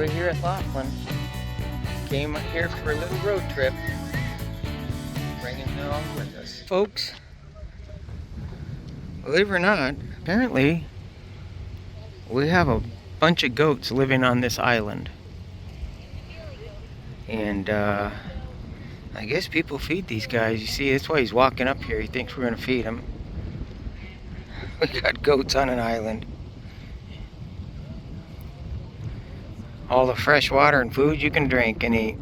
over here at Laughlin. Came up here for a little road trip. Bringing it along with us. Folks, believe it or not, apparently we have a bunch of goats living on this island. And I guess people feed these guys. You see, that's why he's walking up here. He thinks we're going to feed him. We got goats on an island. All the fresh water and food you can drink and eat.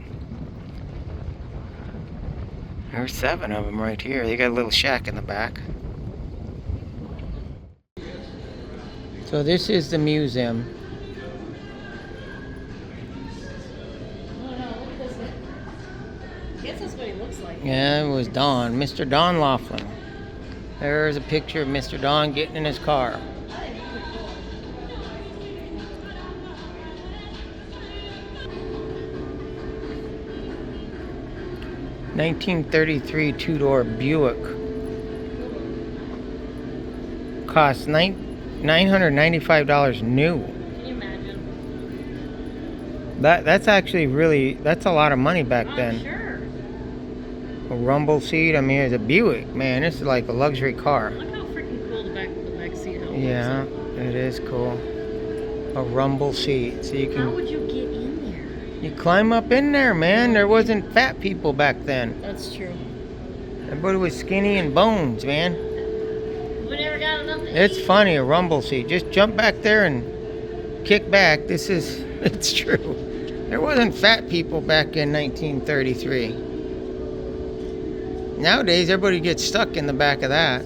There's 7 of them right here. They got a little shack in the back. So this is the museum. I guess that's what he looks like. Yeah, it was Don, Mr. Don Laughlin. There's a picture of Mr. Don getting in his car. 1933 two-door Buick. Cost $995 new. Can you imagine? That's actually that's a lot of money back then. Sure. A rumble seat. I mean, it's a Buick, man. This is like a luxury car. Look how freaking cool the back seat is. Yeah, it is cool. A rumble seat, so you can. How would you get in there? You climb up in there, man. There wasn't fat people back then. That's true. Everybody was skinny and bones, man. We never got enough to It's eat. funny, a rumble seat. Just jump back there and kick back. It's true. There wasn't fat people back in 1933. Nowadays, everybody gets stuck in the back of that.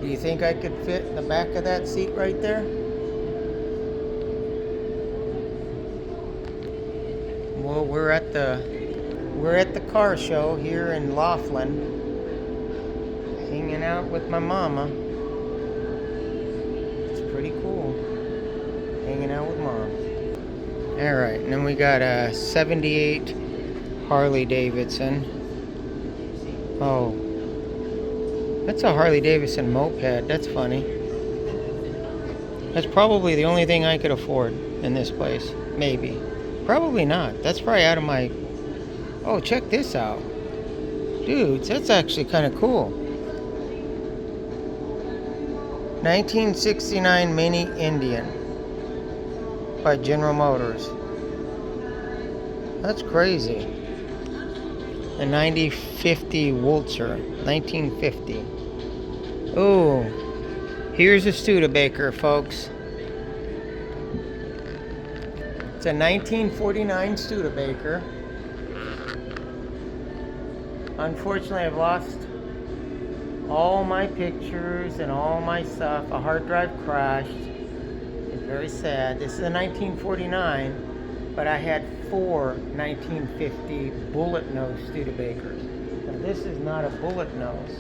Do you think I could fit in the back of that seat right there? Well, we're at the car show here in Laughlin, hanging out with my mama. It's pretty cool, hanging out with mom. All right, and then we got a 78 Harley Davidson. Oh, that's a Harley Davidson moped. That's funny. That's probably the only thing I could afford in this place. Maybe. Probably not. That's probably out of my... Oh, check this out. Dudes, that's actually kind of cool. 1969 Mini Indian by General Motors. That's crazy. A 9050 Wurlitzer. 1950. Oh, here's a Studebaker, folks. It's a 1949 Studebaker. Unfortunately, I've lost all my pictures and all my stuff. A hard drive crashed. It's very sad. This is a 1949, but I had 4 1950 bullet nose Studebakers. Now, this is not a bullet nose.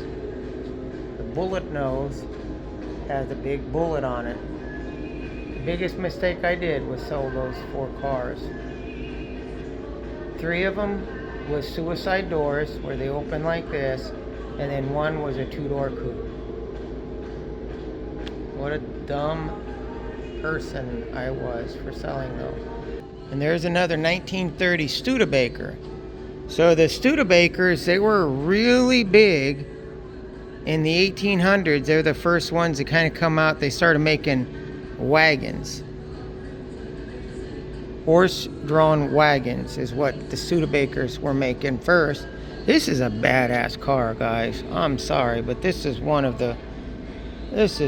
The bullet nose has a big bullet on it. The biggest mistake I did was sell those 4 cars. 3 of them was suicide doors, where they open like this, and then 1 was a 2-door coupe. What a dumb person I was for selling those. And there's another 1930 Studebaker. So the Studebakers, they were really big in the 1800s. They're the first ones to kind of come out. They started making wagons. Horse-drawn wagons is what the Studebakers were making first. This is a badass car, guys. I'm sorry, but this is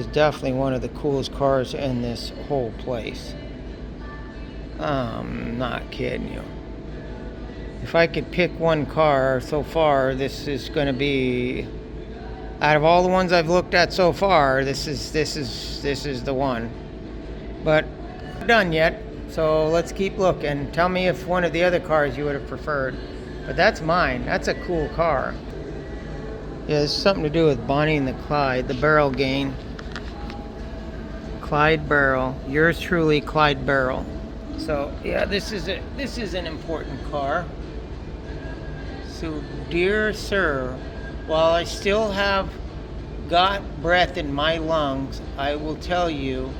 definitely one of the coolest cars in this whole place. I'm not kidding you. If I could pick one car so far, this is going to be, out of all the ones I've looked at so far, this is the one. But I'm not done yet, so let's keep looking. Tell me if one of the other cars you would have preferred. But that's mine. That's a cool car. Yeah, it's something to do with Bonnie and the Clyde, the Barrel Gang. Clyde Barrel. Yours truly, Clyde Barrel. So yeah, this is an important car. So dear sir, while I still have got breath in my lungs, I will tell you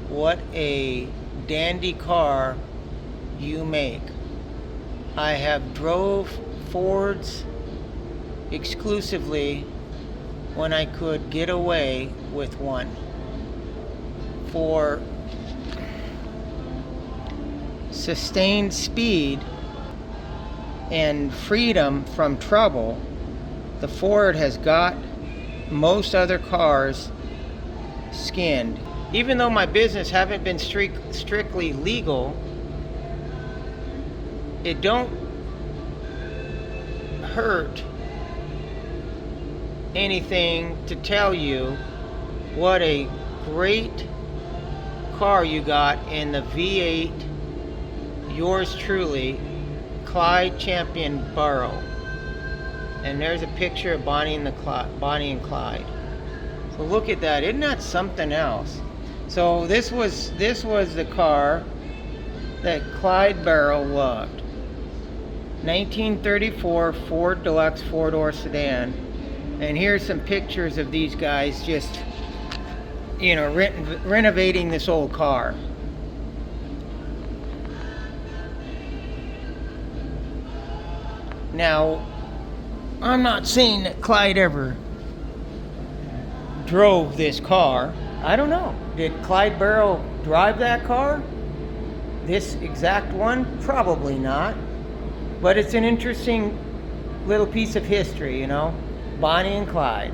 what a dandy car you make. I have drove Fords exclusively when I could get away with one. For sustained speed and freedom from trouble, the Ford has got most other cars skinned. Even though my business haven't been strictly legal, it don't hurt anything to tell you what a great car you got in the V8, yours truly, Clyde Champion Burrow. And there's a picture of Bonnie and Clyde. So look at that. Isn't that something else? So this was the car that Clyde Barrow loved. 1934 Ford Deluxe four-door sedan. And here's some pictures of these guys just, you know, renovating this old car. Now, I'm not saying that Clyde ever drove this car. I don't know. Did Clyde Barrow drive that car? This exact one? Probably not. But it's an interesting little piece of history, you know? Bonnie and Clyde.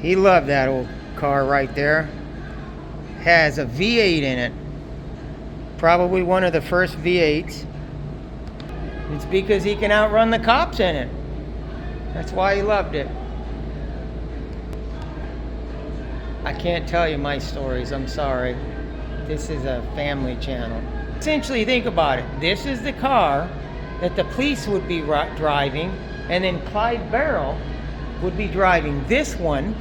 He loved that old car right there. Has a V8 in it. Probably one of the first V8s. It's because he can outrun the cops in it. That's why he loved it. I can't tell you my stories, I'm sorry. This is a family channel. Essentially, think about it. This is the car that the police would be driving, and then Clyde Barrow would be driving this one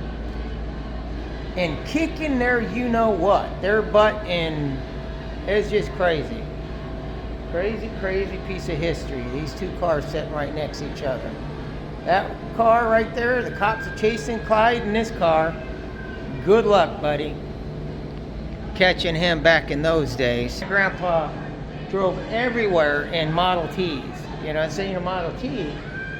and kicking their you-know-what, their butt, and it's just crazy. Crazy piece of history. These two cars sitting right next to each other. That car right there, the cops are chasing Clyde in this car. Good luck, buddy, catching him back in those days. Grandpa drove everywhere in Model Ts. You know, I'm saying a Model T,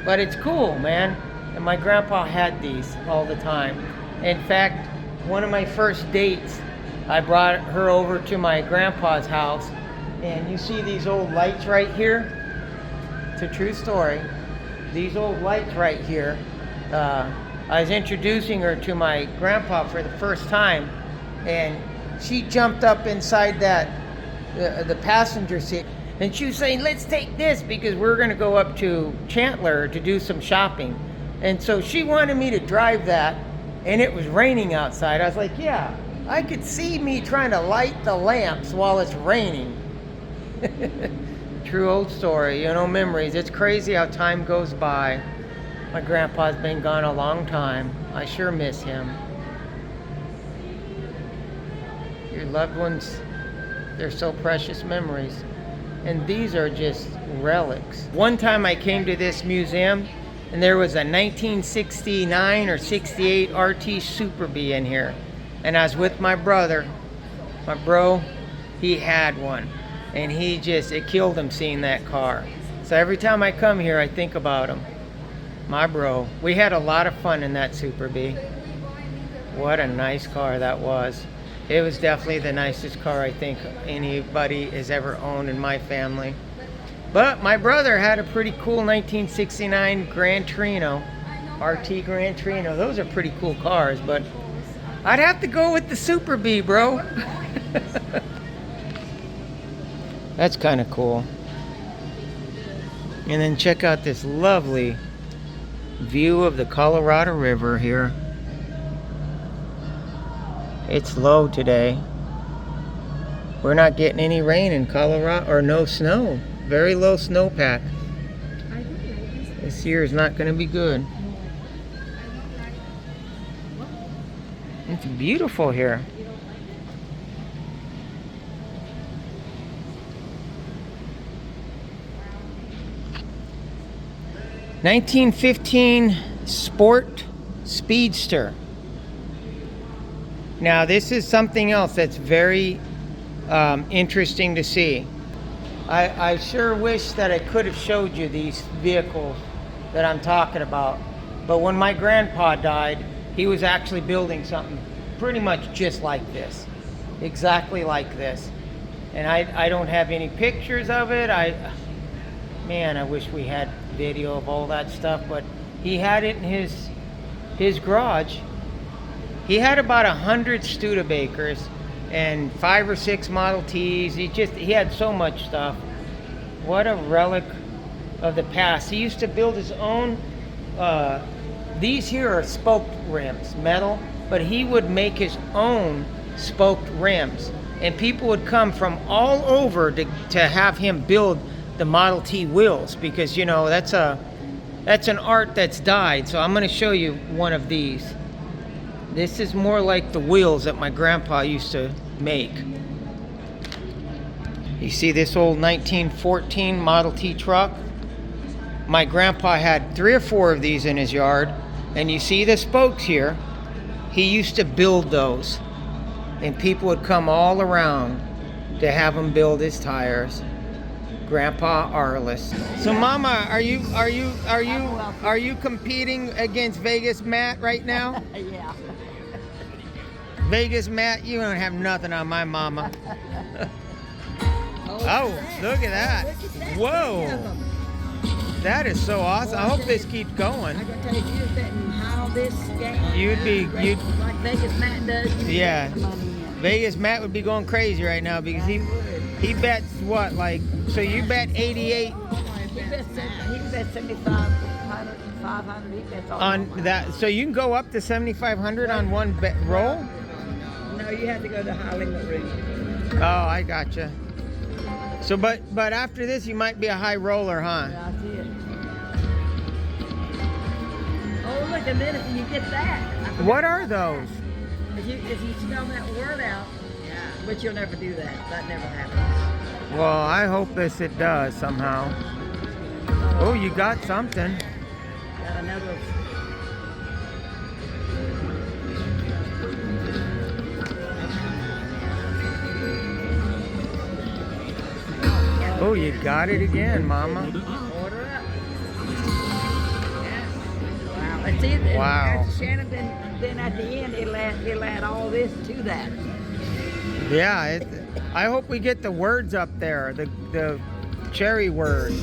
but it's cool, man. And my grandpa had these all the time. In fact, one of my first dates, I brought her over to my grandpa's house. And you see these old lights right here? It's a true story. These old lights right here. I was introducing her to my grandpa for the first time, and she jumped up inside the passenger seat, and she was saying, "Let's take this because we're going to go up to Chandler to do some shopping." And so she wanted me to drive that, and it was raining outside. I was like, "Yeah, I could see me trying to light the lamps while it's raining." True old story, you know, memories. It's crazy how time goes by. My grandpa's been gone a long time. I sure miss him. Your loved ones, they're so precious memories. And these are just relics. One time I came to this museum and there was a 1969 or 68 RT Super Bee in here. And I was with my brother. My bro, he had one. And it killed him seeing that car. So every time I come here, I think about him. My bro. We had a lot of fun in that Super Bee. What a nice car that was. It was definitely the nicest car I think anybody has ever owned in my family. But my brother had a pretty cool 1969 Gran Torino. RT Gran Torino. Those are pretty cool cars, but I'd have to go with the Super Bee, bro. That's kind of cool. And then check out this lovely view of the Colorado River here. It's low today. We're not getting any rain in Colorado, or no snow. Very low snowpack. This year is not going to be good. It's beautiful here. '15 Sport Speedster. Now this is something else that's very interesting to see. I sure wish that I could have showed you these vehicles that I'm talking about. But when my grandpa died, he was actually building something pretty much just like this. Exactly like this. And I don't have any pictures of it. Man, I wish we had video of all that stuff, but he had it in his garage. He had about 100 Studebakers and 5 or 6 Model Ts. He had so much stuff. What a relic of the past. He used to build his own, these here are spoked rims, metal, but he would make his own spoked rims. And people would come from all over to have him build the Model T wheels, because you know that's an art that's died. So I'm going to show you one of these. This is more like the wheels that my grandpa used to make. You see this old 1914 Model T truck? My grandpa had 3 or 4 of these in his yard, and you see the spokes here. He used to build those, and people would come all around to have him build his tires. Grandpa Arliss. So Mama, are you competing against Vegas Matt right now? Yeah. Vegas Matt, you don't have nothing on my mama. Oh, look at that. Whoa. That is so awesome. I hope this keeps going. I gotta tell you, if you're betting how this game, You'd like Vegas Matt does, you'd be Yeah. putting money in. Vegas Matt would be going crazy right now because he bets what, like, so you bet 88 He bets 7,500, 500. He bets all on over. that. So you can go up to 7,500 on one bet roll? No, you have to go to high limit room. Oh, I gotcha. So but after this you might be a high roller, huh? Yeah, I see it. Oh, look, and then if you get that. What are those? If you spell that word out, but you'll never do that. That never happens. Well, I hope it does somehow. Oh, you got something. Got another. Oh, you got it again, Mama. Order up. Wow. And see, Wow. Shannon, then at the end, he'll add all this to that. Yeah, I hope we get the words up there, the cherry word.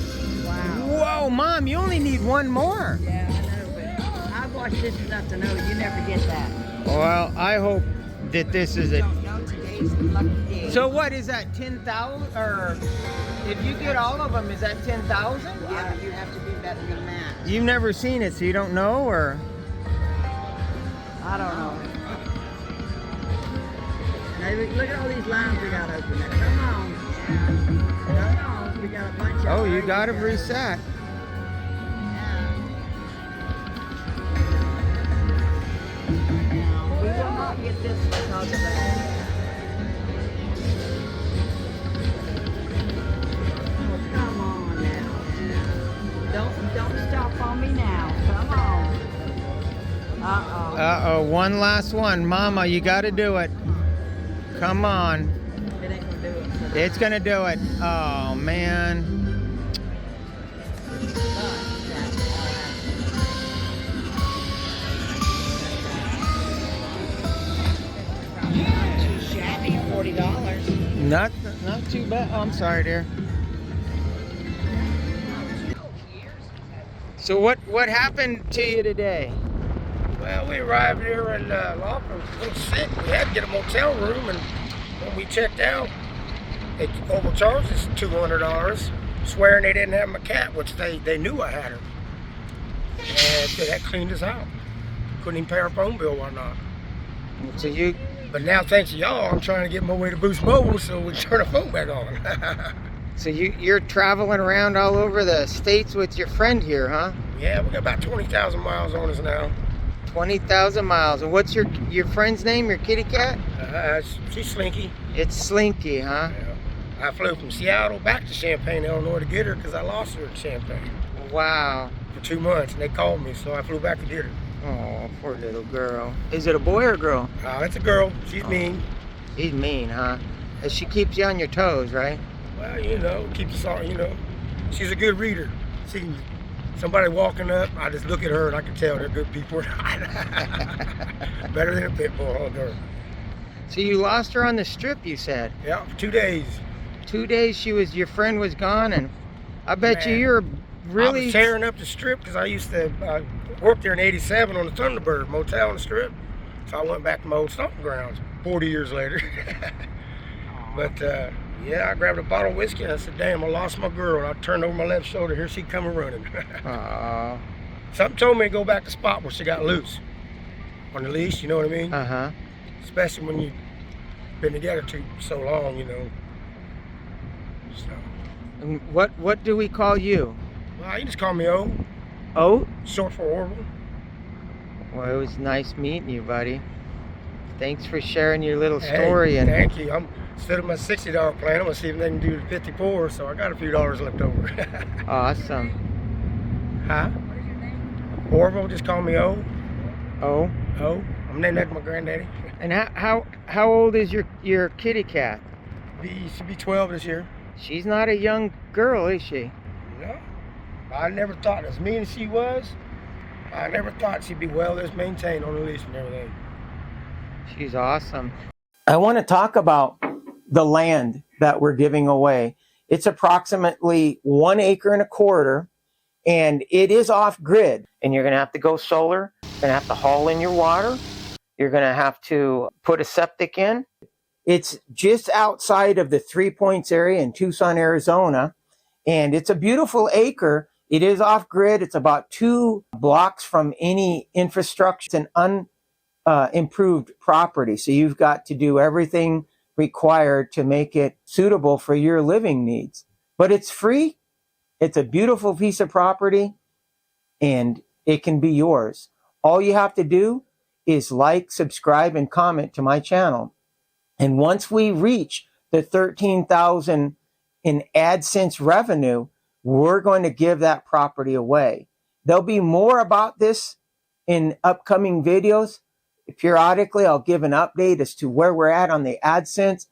Wow. Whoa, Mom, you only need one more. Yeah, I know, but I've watched this enough to know you never get that. Well, I hope that this is it. Don't know today's the lucky day. So what is that, 10,000? Or if you get all of them, is that 10,000? Yeah, you have to be better than that. You've never seen it, so you don't know, or? I don't know. Now, look at all these lines we got open there. Come on. Come on. We got a bunch of Oh, you already got to got. reset. We will not get this because of that. Oh, come on now. Don't stop on me now. Come on. Uh-oh. Uh-oh, one last one. Mama, you got to do it. Come on. It ain't gonna do it. It's going to do it. Oh, man. Too shabby, $40. Not too bad. Oh, I'm sorry, dear. So what happened to you today? Well, we arrived here and Laughlin was a little sick. We had to get a motel room, and when we checked out, they overcharged us $200, swearing they didn't have my cat, which they knew I had her. And so that cleaned us out. Couldn't even pay our phone bill, why not? So you, But now, thanks to y'all, I'm trying to get my way to Boost Mobile so we can turn the phone back on. you're traveling around all over the states with your friend here, huh? Yeah, we got about 20,000 miles on us now. 20,000 miles. And what's your friend's name? Your kitty cat? She's Slinky. It's Slinky, huh? Yeah. I flew from Seattle back to Champaign, Illinois to get her because I lost her in Champaign Wow. for 2 months, and they called me, so I flew back to get her. Oh, poor little girl. Is it a boy or a girl? It's a girl. She's mean. He's mean, huh? And she keeps you on your toes, right? Well, you know, keeps us all, you know. She's a good reader. See somebody walking up, I just look at her and I can tell they're good people. Better than a pit bull, huh, girl? So you lost her on the strip, you said? Yeah, for 2 days. 2 days your friend was gone, and I bet Man, you're I really... was tearing up the strip because I used to work there in '87 on the Thunderbird motel on the strip. So I went back to my old stomping grounds 40 years later. But yeah, I grabbed a bottle of whiskey and I said, damn, I lost my girl. And I turned over my left shoulder. Here she coming running. Aww. Something told me to go back to the spot where she got loose on the leash, you know what I mean? Uh-huh. Especially when you've been together so long, you know. So, And what do we call you? well, you just call me O, Oh? short for Orville. Well, it was nice meeting you, buddy. Thanks for sharing your little story. Hey, And thank you. Instead of my $60 plan, I'm gonna see if they can do the 54. So I got a few dollars left over. awesome. Huh? Orville, just call me O. Oh? O. I'm named after my granddaddy. And how old is your kitty cat? She should be 12 this year. She's not a young girl, is she? No, I never thought, as mean as she was, I never thought she'd be well as maintained on the leash and everything. She's awesome. I want to talk about the land that we're giving away. It's approximately 1 acre and a quarter, and it is off grid. And you're going to have to go solar. You're going to have to haul in your water. You're going to have to put a septic in. It's just outside of the 3 Points area in Tucson, Arizona. And it's a beautiful acre. It is off grid. It's about 2 blocks from any infrastructure. It's an unimproved property. So you've got to do everything required to make it suitable for your living needs. But it's free. It's a beautiful piece of property and it can be yours. All you have to do is like, subscribe, and comment to my channel. And once we reach the 13,000 in AdSense revenue, we're going to give that property away. There'll be more about this in upcoming videos. Periodically, I'll give an update as to where we're at on the AdSense